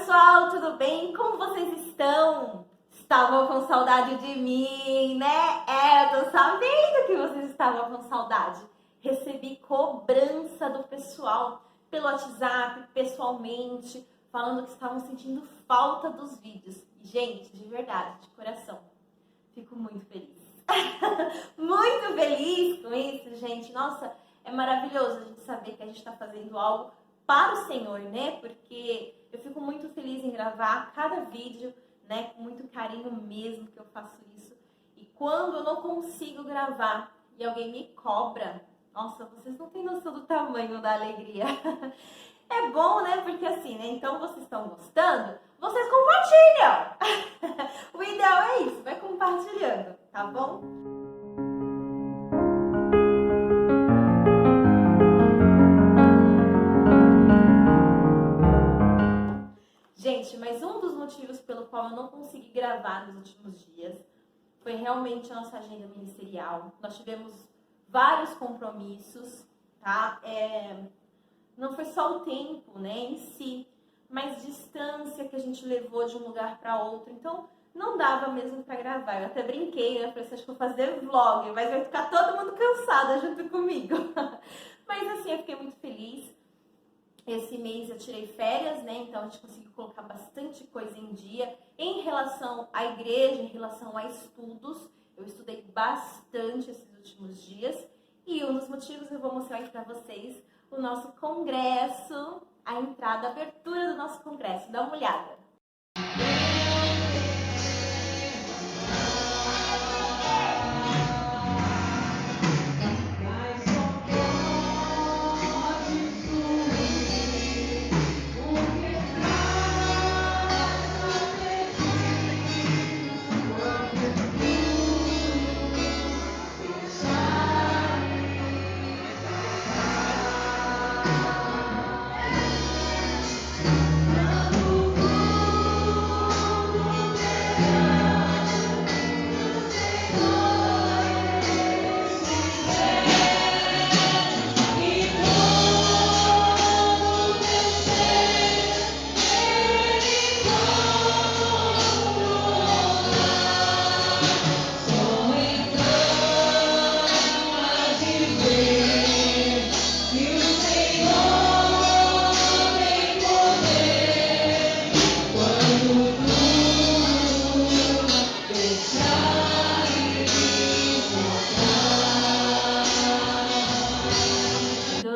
pessoal, tudo bem? Como vocês estão? Estavam com saudade de mim, né? Eu tô sabendo que vocês estavam com saudade. Recebi cobrança do pessoal pelo WhatsApp, pessoalmente, falando que estavam sentindo falta dos vídeos. Gente, de verdade, de coração, fico muito feliz. Muito feliz com isso, gente. Nossa, é maravilhoso a gente saber que a gente tá fazendo algo para o Senhor, né? Porque eu fico muito feliz em gravar cada vídeo, né? Com muito carinho mesmo que eu faço isso. E quando eu não consigo gravar e alguém me cobra, nossa, vocês não têm noção do tamanho da alegria. É bom, né? Porque assim, né? Então vocês estão gostando, vocês compartilham. O ideal é isso, vai compartilhando, tá bom? Gente, mas um dos motivos pelo qual eu não consegui gravar nos últimos dias foi realmente a nossa agenda ministerial. Nós tivemos vários compromissos, tá? Não foi só o tempo, né, em si, mas distância que a gente levou de um lugar para outro. Então, não dava mesmo para gravar. Eu até brinquei, né? Falei, acho que vou fazer vlog, mas vai ficar todo mundo cansado junto comigo. Mas assim, eu fiquei muito feliz. Esse mês eu tirei férias, né? Então a gente conseguiu colocar bastante coisa em dia em relação à igreja, em relação a estudos. Eu estudei bastante esses últimos dias e um dos motivos eu vou mostrar aqui para vocês o nosso congresso, a entrada, a abertura do nosso congresso. Dá uma olhada.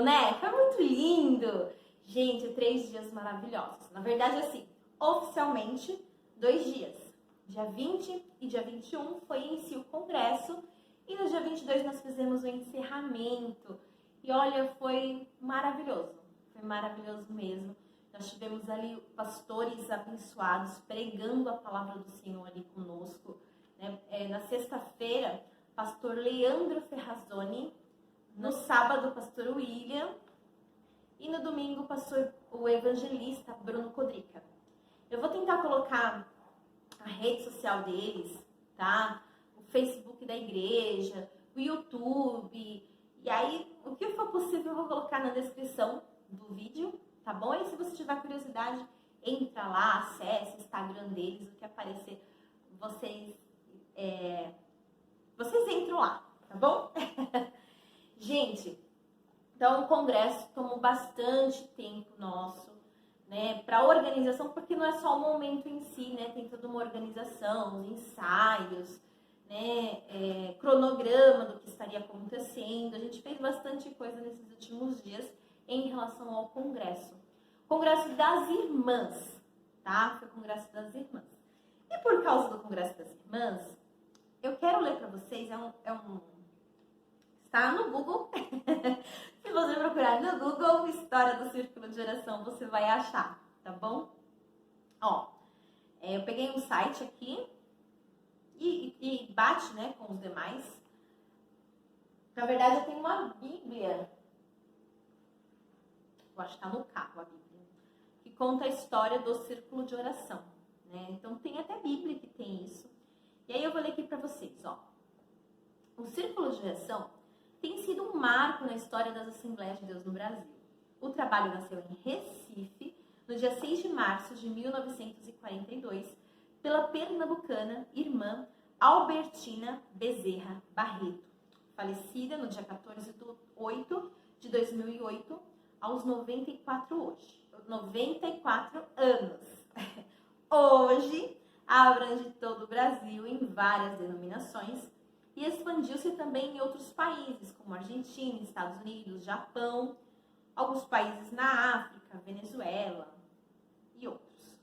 Né? Foi muito lindo! Gente, 3 dias maravilhosos. Na verdade, assim, oficialmente, 2 dias. Dia 20 e dia 21 foi em si o congresso. E no dia 22 nós fizemos o encerramento. E olha, foi maravilhoso. Foi maravilhoso mesmo. Nós tivemos ali pastores abençoados pregando a palavra do Senhor ali conosco. Né? Na sexta-feira, pastor Leandro Ferrazoni. No sábado, o pastor William. E no domingo, o evangelista Bruno Codrica. Eu vou tentar colocar a rede social deles, tá? O Facebook da igreja, o YouTube. E aí, o que for possível, eu vou colocar na descrição do vídeo, tá bom? E se você tiver curiosidade, entra lá, acesse o Instagram deles, o que aparecer, vocês entram lá, tá bom? Gente, então o congresso tomou bastante tempo nosso, né, para organização, porque não é só o momento em si, né, tem toda uma organização, os ensaios, né, cronograma do que estaria acontecendo. A gente fez bastante coisa nesses últimos dias em relação ao congresso. Congresso das Irmãs, tá? Foi o Congresso das Irmãs. E por causa do Congresso das Irmãs, eu quero ler para vocês, está no Google. Se você procurar no Google História do Círculo de Oração, você vai achar, tá bom? Ó, eu peguei um site aqui e bate, né, com os demais. Na verdade, eu tenho uma Bíblia. Eu acho que tá no carro a Bíblia. Que conta a história do Círculo de Oração, né? Então, tem até Bíblia que tem isso. E aí eu vou ler aqui para vocês, ó. O Círculo de Oração tem sido um marco na história das Assembleias de Deus no Brasil. O trabalho nasceu em Recife, no dia 6 de março de 1942, pela pernambucana irmã Albertina Bezerra Barreto, falecida no dia 14 de 8 de 2008, aos 94 anos. Hoje, abrange todo o Brasil em várias denominações e expandiu-se também em outros países, como Argentina, Estados Unidos, Japão, alguns países na África, Venezuela e outros.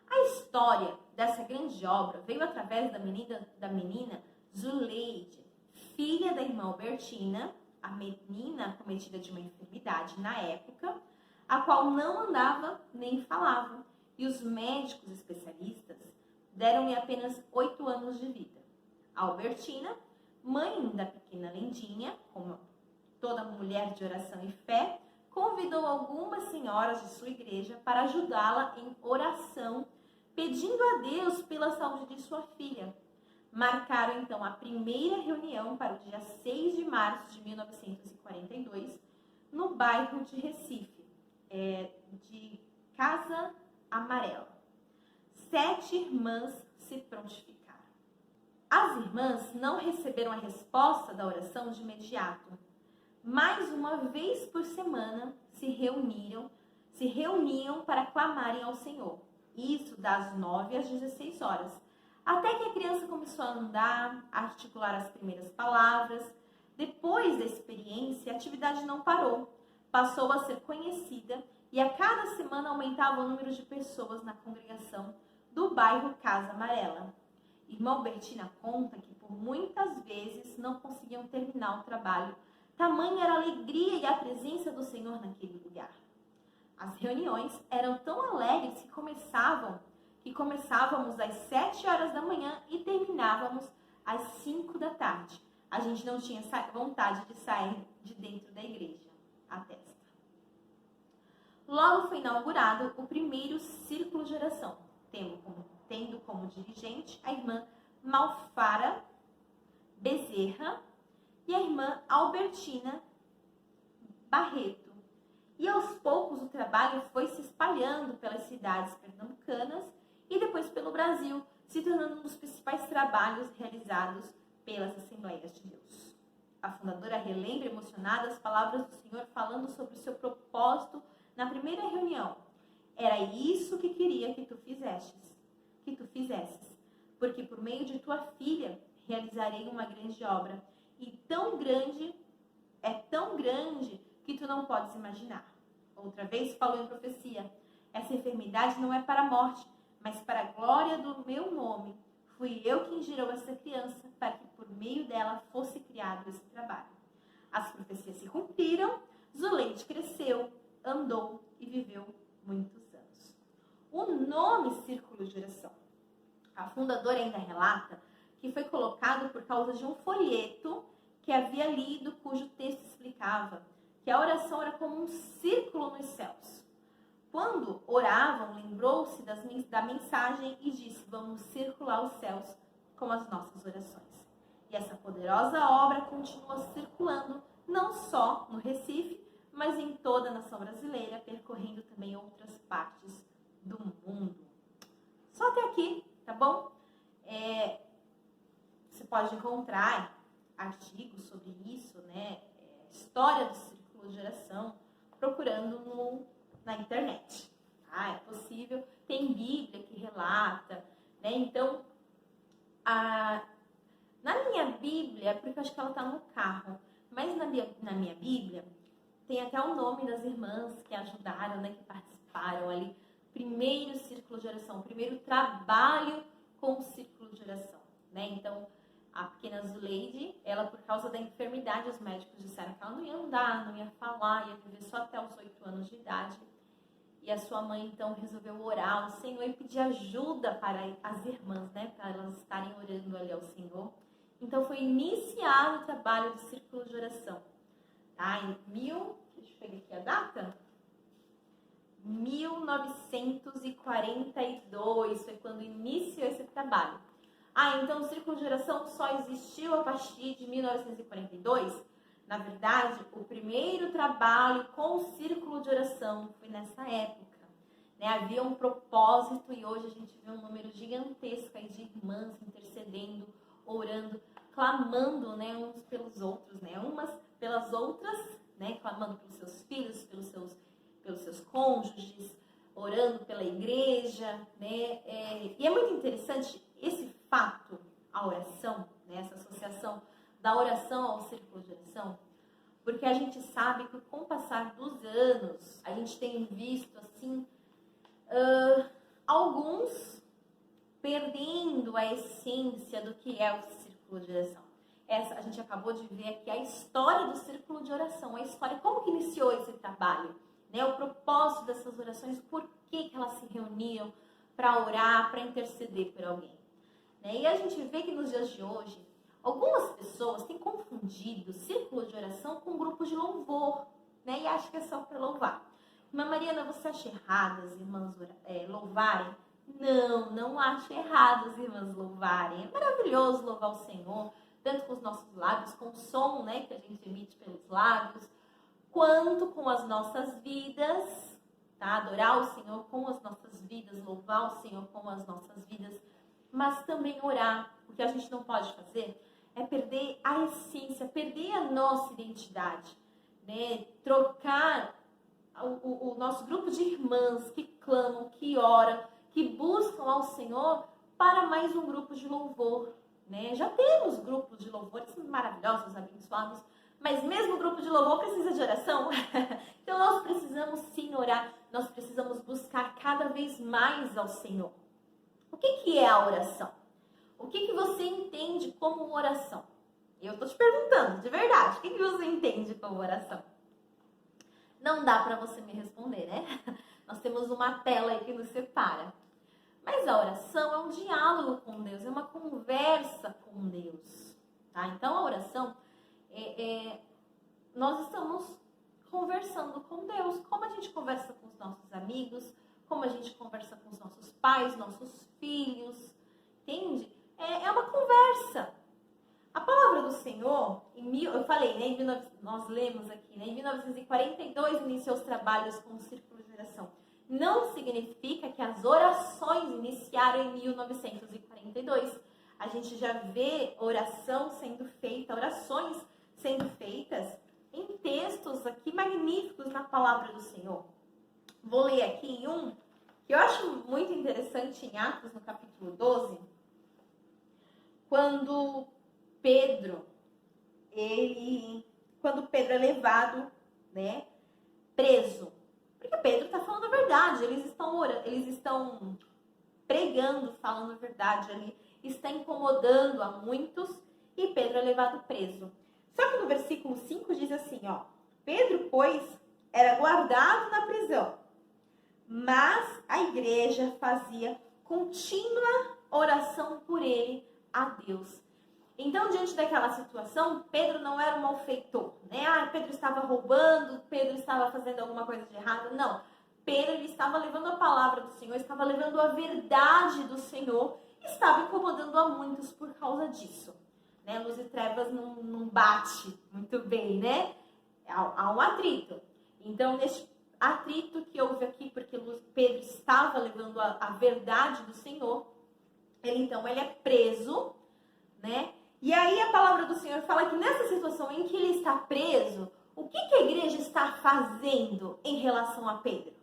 A história dessa grande obra veio através da menina Zuleide, filha da irmã Albertina, a menina acometida de uma enfermidade na época, a qual não andava nem falava, e os médicos especialistas deram-lhe apenas 8 anos de vida. A Albertina, mãe da pequena Lendinha, como toda mulher de oração e fé, convidou algumas senhoras de sua igreja para ajudá-la em oração, pedindo a Deus pela saúde de sua filha. Marcaram então a primeira reunião para o dia 6 de março de 1942, no bairro de Recife, de Casa Amarela. 7 irmãs se prontificaram. As irmãs não receberam a resposta da oração de imediato. Mais uma vez por semana se reuniam para clamarem ao Senhor. Isso das 9 às 16 horas. Até que a criança começou a andar, a articular as primeiras palavras. Depois da experiência, a atividade não parou. Passou a ser conhecida e a cada semana aumentava o número de pessoas na congregação do bairro Casa Amarela. Irmã Albertina conta que por muitas vezes não conseguiam terminar o trabalho. Tamanha era a alegria e a presença do Senhor naquele lugar. As reuniões eram tão alegres que começávamos às 7 horas da manhã e terminávamos às 5 da tarde. A gente não tinha vontade de sair de dentro da igreja. A testa. Logo foi inaugurado o primeiro círculo de oração, tendo como dirigente a irmã Malfara Bezerra e a irmã Albertina Barreto. E aos poucos o trabalho foi se espalhando pelas cidades pernambucanas e depois pelo Brasil, se tornando um dos principais trabalhos realizados pelas Assembleias de Deus. A fundadora relembra emocionada as palavras do Senhor falando sobre o seu propósito na primeira reunião. Era isso que queria que tu fizesses, porque por meio de tua filha realizarei uma grande obra, e tão grande que tu não podes imaginar. Outra vez falou em profecia, essa enfermidade não é para a morte, mas para a glória do meu nome. Fui eu quem gerou essa criança para que por meio dela fosse criado esse trabalho. As profecias se cumpriram, Zuleide cresceu, andou e viveu muitos anos. O nome Círculo de Oração. A fundadora ainda relata que foi colocado por causa de um folheto que havia lido, cujo texto explicava que a oração era como um círculo nos céus. Quando oravam, lembrou-se da mensagem e disse, vamos circular os céus com as nossas orações. E essa poderosa obra continua circulando, não só no Recife, mas em toda a nação brasileira, percorrendo também outras partes do mundo. Só até aqui, tá bom? Você pode encontrar artigos sobre isso, né? História do círculo de oração, procurando na internet. Tá? É possível. Tem Bíblia que relata, né? Então, na minha Bíblia, porque eu acho que ela está no carro, mas na minha Bíblia, tem até o nome das irmãs que ajudaram, né? Que participaram ali. Primeiro círculo de oração, primeiro trabalho com o círculo de oração, né? Então, a pequena Zuleide, ela por causa da enfermidade, os médicos disseram que ela não ia andar, não ia falar, ia viver só até os 8 anos de idade. E a sua mãe, então, resolveu orar ao Senhor e pedir ajuda para as irmãs, né? Para elas estarem orando ali ao Senhor. Então, foi iniciado o trabalho do círculo de oração. Tá? Deixa eu pegar aqui a data. 1942 foi quando iniciou esse trabalho. Então o círculo de oração só existiu a partir de 1942? Na verdade, o primeiro trabalho com o círculo de oração foi nessa época, né? Havia um propósito e hoje a gente vê um número gigantesco aí de irmãs intercedendo, orando, clamando, né, uns pelos outros, né? Umas pelas outras, né? Clamando pelos seus filhos, pelos seus cônjuges, orando pela igreja, né? E é muito interessante esse fato, a oração, né? Essa associação da oração ao círculo de oração, porque a gente sabe que com o passar dos anos, a gente tem visto, assim, alguns perdendo a essência do que é o círculo de oração. A gente acabou de ver aqui a história do círculo de oração, a história, como que iniciou esse trabalho, né? O propósito dessas orações, por que elas se reuniam para orar, para interceder por alguém, né? E a gente vê que nos dias de hoje, algumas pessoas têm confundido o círculo de oração com grupos de louvor, né? E acham que é só para louvar. Irmã Mariana, você acha errado as irmãs louvarem? Não acho errado as irmãs louvarem. É maravilhoso louvar o Senhor, tanto com os nossos lábios, com o som, né, que a gente emite pelos lábios, quanto com as nossas vidas, tá? Adorar o Senhor com as nossas vidas, louvar o Senhor com as nossas vidas, mas também orar. O que a gente não pode fazer é perder a essência, perder a nossa identidade, né? Trocar o nosso grupo de irmãs que clamam, que oram, que buscam ao Senhor para mais um grupo de louvor, né? Já temos grupos de louvores maravilhosos, abençoados, mas mesmo o grupo de louvor precisa de oração. Então nós precisamos sim orar, nós precisamos buscar cada vez mais ao Senhor. O que é a oração? O que você entende como estou te perguntando, de verdade, o que você entende como oração? Não dá para você me responder, né? Nós temos uma tela aí que nos separa. Mas a oração é um diálogo com Deus, é uma conversa com Deus, tá? Então a oração nós estamos conversando com Deus, como a gente conversa com os nossos amigos, como a gente conversa com os nossos pais, nossos filhos, entende? É uma conversa. A palavra do Senhor, eu falei, né, nós lemos aqui, né, em 1942 iniciou os trabalhos com o círculo de oração. Não significa que as orações iniciaram em 1942. A gente já vê orações sendo feitas em textos aqui magníficos na palavra do Senhor. Vou ler aqui em um que eu acho muito interessante em Atos, no capítulo 12, quando Pedro é levado, né, preso. Porque Pedro está falando a verdade, eles estão pregando, falando a verdade ali, está incomodando a muitos e Pedro é levado preso. Só que no versículo 5 diz assim, ó, Pedro, pois, era guardado na prisão, mas a igreja fazia contínua oração por ele a Deus. Então, diante daquela situação, Pedro não era um malfeitor, né? Pedro estava roubando, Pedro estava fazendo alguma coisa de errado. Não. Pedro ele estava levando a palavra do Senhor, estava levando a verdade do Senhor, estava incomodando a muitos por causa disso, né? Luz e trevas não bate muito bem, né? Há um atrito. Então, nesse atrito que houve aqui, porque Pedro estava levando a verdade do Senhor, ele é preso, né? E aí a palavra do Senhor fala que nessa situação em que ele está preso, o que a igreja está fazendo em relação a Pedro?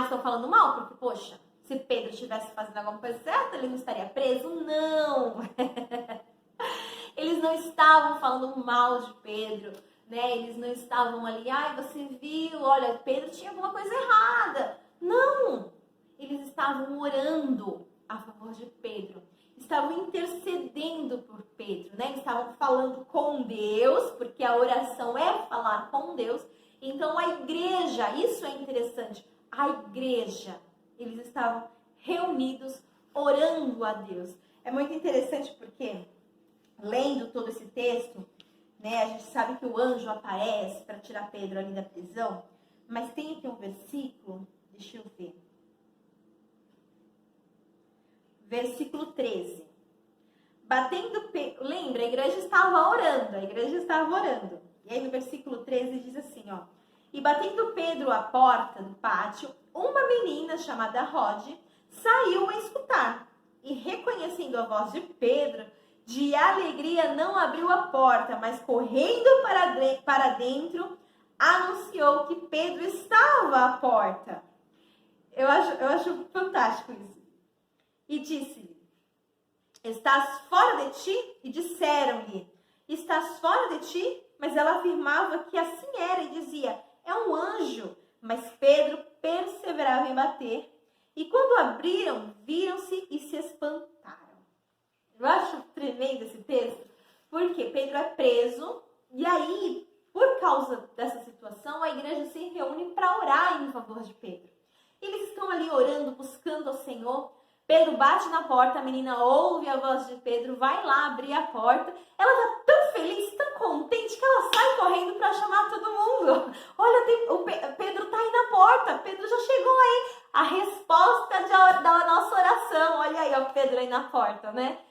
Estão falando mal, porque, poxa, se Pedro estivesse fazendo alguma coisa certa, ele não estaria preso? Não! Eles não estavam falando mal de Pedro, né? Eles não estavam ali, você viu, olha, Pedro tinha alguma coisa errada. Não! Eles estavam orando a favor de Pedro. Estavam intercedendo por Pedro, né? Eles estavam falando com Deus, porque a oração é falar com Deus. Então a igreja, isso é interessante, a igreja, eles estavam reunidos orando a Deus. É muito interessante porque, lendo todo esse texto, né, a gente sabe que o anjo aparece para tirar Pedro ali da prisão, mas tem aqui um versículo, deixa eu ver. Versículo 13. Lembra, a igreja estava orando. E aí no versículo 13 diz assim, ó. E batendo Pedro à porta do pátio, uma menina chamada Rode saiu a escutar. E reconhecendo a voz de Pedro, de alegria não abriu a porta, mas correndo para dentro, anunciou que Pedro estava à porta. Eu acho fantástico isso. E disse-lhe, estás fora de ti? E disseram-lhe, estás fora de ti? Mas ela afirmava que assim era e dizia, é um anjo. Mas Pedro perseverava em bater. E quando abriram, viram-se e se espantaram. Eu acho tremendo esse texto, porque Pedro é preso. E aí, por causa dessa situação, a igreja se reúne para orar em favor de Pedro. Eles estão ali orando, buscando ao Senhor. Pedro bate na porta, a menina ouve a voz de Pedro, vai lá abrir a porta. Ela está tão feliz, tão contente, que ela sai correndo para chamar todo mundo. Olha, o Pedro está aí na porta, Pedro já chegou aí. A resposta da nossa oração, olha aí o Pedro aí na porta, né?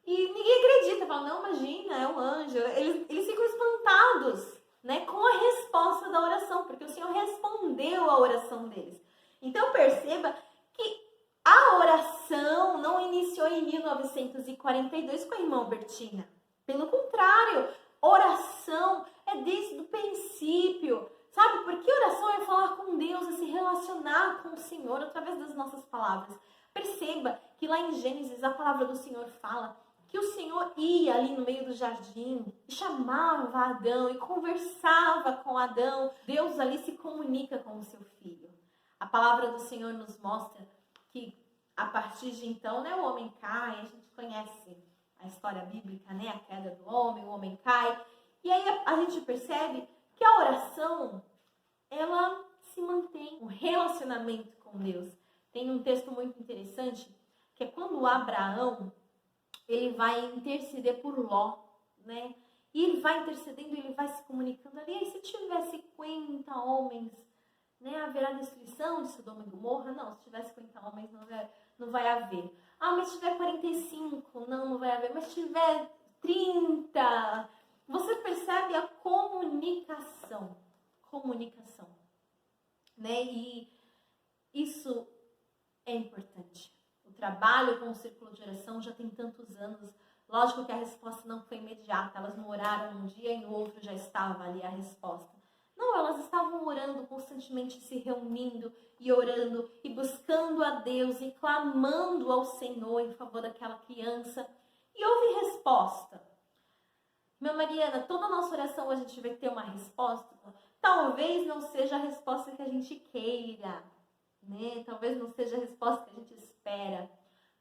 E ninguém acredita, fala, não, imagina, é um anjo. Eles ficam espantados, né, com a resposta da oração, porque o Senhor respondeu a oração deles. Então perceba que a oração não iniciou em 1942 com a irmã Albertina. Pelo contrário, oração é desde o princípio. Sabe, porque oração é falar com Deus, é se relacionar com o Senhor através das nossas palavras. Perceba que lá em Gênesis a palavra do Senhor fala que o Senhor ia ali no meio do jardim e chamava Adão e conversava com Adão. Deus ali se comunica com o seu filho. A palavra do Senhor nos mostra que a partir de então, né, o homem cai, a gente conhece a história bíblica, né, a queda do homem, o homem cai. E aí a gente percebe que a oração, ela se mantém, um relacionamento com Deus. Tem um texto muito interessante, que é quando Abraão, ele vai interceder por Ló, né? E ele vai intercedendo, ele vai se comunicando ali. E se tiver 50 homens, né, haverá destruição de Sodoma e Gomorra? Não, se tiver 50 homens, não vai haver. Ah, mas se tiver 45, não vai haver. Mas se tiver 30, você percebe a comunicação, né? E isso é importante. O trabalho com o círculo de oração já tem tantos anos. Lógico que a resposta não foi imediata. Elas não oraram um dia e no outro já estava ali a resposta. Não, elas estavam orando constantemente, se reunindo e orando e buscando a Deus e clamando ao Senhor em favor daquela criança. E houve resposta. Meu Mariana, toda a nossa oração a gente vai ter uma resposta? Talvez não seja a resposta que a gente queira, né? Talvez não seja a resposta que a gente espera.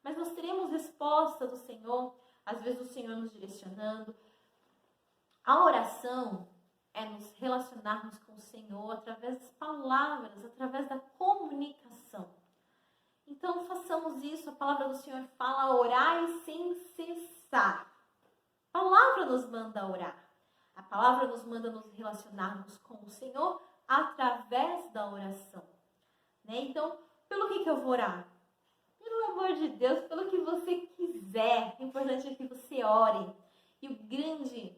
Mas nós teremos resposta do Senhor, às vezes o Senhor nos direcionando. A oração é nos relacionarmos com o Senhor através das palavras, através da comunicação. Então façamos isso, a palavra do Senhor fala orar sem cessar. A palavra nos manda orar. A palavra nos manda nos relacionarmos com o Senhor através da oração. Né? Então, pelo que eu vou orar? Pelo amor de Deus, pelo que você quiser. O importante é que você ore. E o grande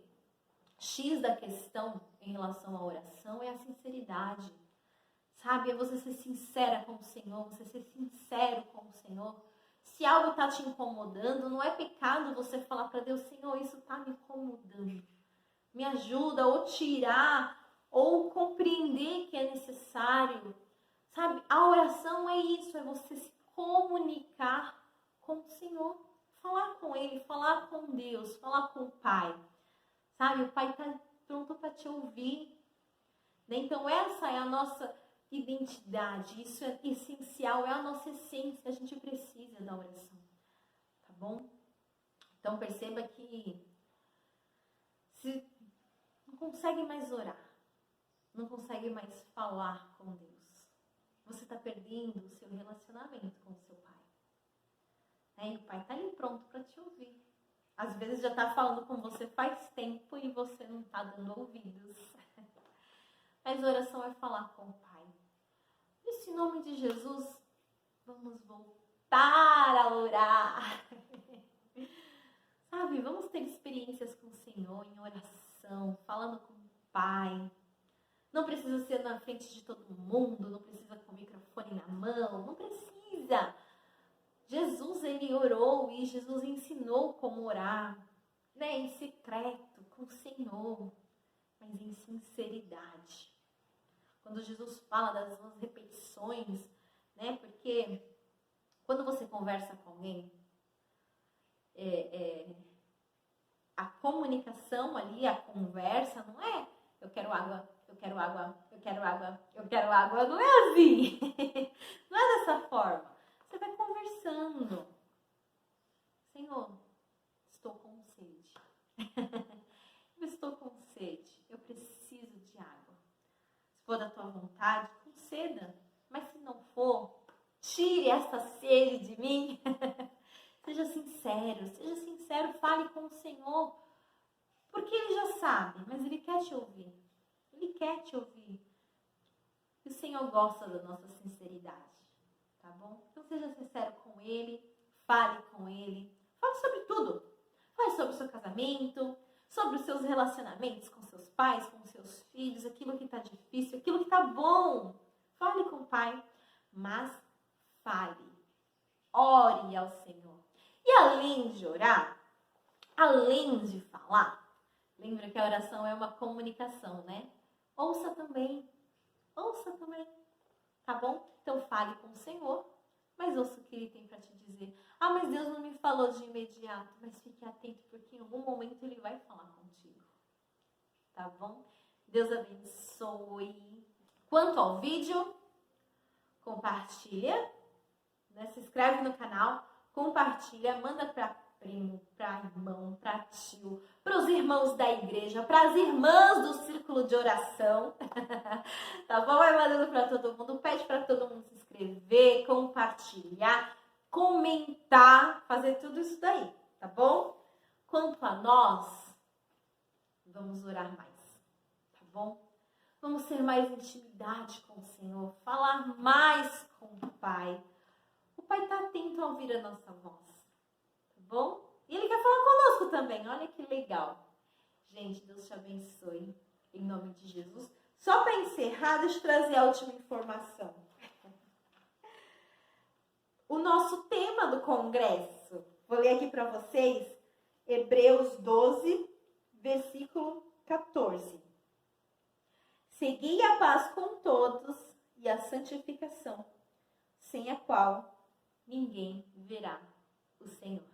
X da questão em relação à oração é a sinceridade. Sabe? É você ser sincera com o Senhor, você ser sincero com o Senhor. Se algo está te incomodando, não é pecado você falar para Deus, Senhor, isso está me incomodando. Me ajuda, ou tirar, ou compreender que é necessário. Sabe, a oração é isso, é você se comunicar com o Senhor. Falar com Ele, falar com Deus, falar com o Pai. Sabe, o Pai está pronto para te ouvir. Então essa é a nossa identidade, isso é essencial, é a nossa essência, a gente precisa da oração. Tá bom? Então perceba que se não consegue mais orar, não consegue mais falar com Deus, você está perdendo o seu relacionamento com o seu Pai. E o Pai está ali pronto para te ouvir. Às vezes já está falando com você faz tempo e você não está dando ouvidos. Mas a oração é falar com o Pai. Nesse nome de Jesus, vamos voltar a orar. Sabe, vamos ter experiências com o Senhor em oração, falando com Pai. Não precisa ser na frente de todo mundo, não precisa com o microfone na mão, não precisa. Jesus, ele orou e Jesus ensinou como orar, né? Em secreto, com o Senhor, mas em sinceridade. Quando Jesus fala das 2 repetições, né? Porque quando você conversa com alguém, a comunicação ali, a conversa, não é eu quero água, eu quero água, eu quero água, eu quero água. Não é assim. Não é dessa forma. Você vai conversando. Senhor, estou com sede. Eu estou com sede. Eu preciso de água. Se for da tua vontade, conceda. Mas se não for, tire essa sede de mim. Seja sincero, fale com o Senhor. Porque Ele já sabe, mas Ele quer te ouvir. Ele quer te ouvir. E o Senhor gosta da nossa sinceridade, tá bom? Então seja sincero com Ele, fale com Ele. Fale sobre tudo. Fale sobre o seu casamento, sobre os seus relacionamentos com seus pais, com seus filhos, aquilo que está difícil, aquilo que está bom. Fale com o Pai, mas fale. Ore ao Senhor. E além de orar, além de falar, lembra que a oração é uma comunicação, né? Ouça também, tá bom? Então fale com o Senhor, mas ouça o que Ele tem para te dizer. Ah, mas Deus não me falou de imediato, mas fique atento, porque em algum momento Ele vai falar contigo, tá bom? Deus abençoe. Quanto ao vídeo, compartilha, né? Se inscreve no canal, compartilha, manda para primo, para irmão, para tio, para os irmãos da igreja, para as irmãs do círculo de oração, tá bom? Vai mandando para todo mundo, pede para todo mundo se inscrever, compartilhar, comentar, fazer tudo isso daí, tá bom? Quanto a nós, vamos orar mais, tá bom? Vamos ter mais intimidade com o Senhor, falar mais com o Pai. O Pai está atento a ouvir a nossa voz. Bom? E Ele quer falar conosco também. Olha que legal. Gente, Deus te abençoe. Em nome de Jesus. Só para encerrar, deixa eu trazer a última informação. O nosso tema do congresso. Vou ler aqui para vocês. Hebreus 12, versículo 14. Segui a paz com todos e a santificação, sem a qual ninguém verá o Senhor.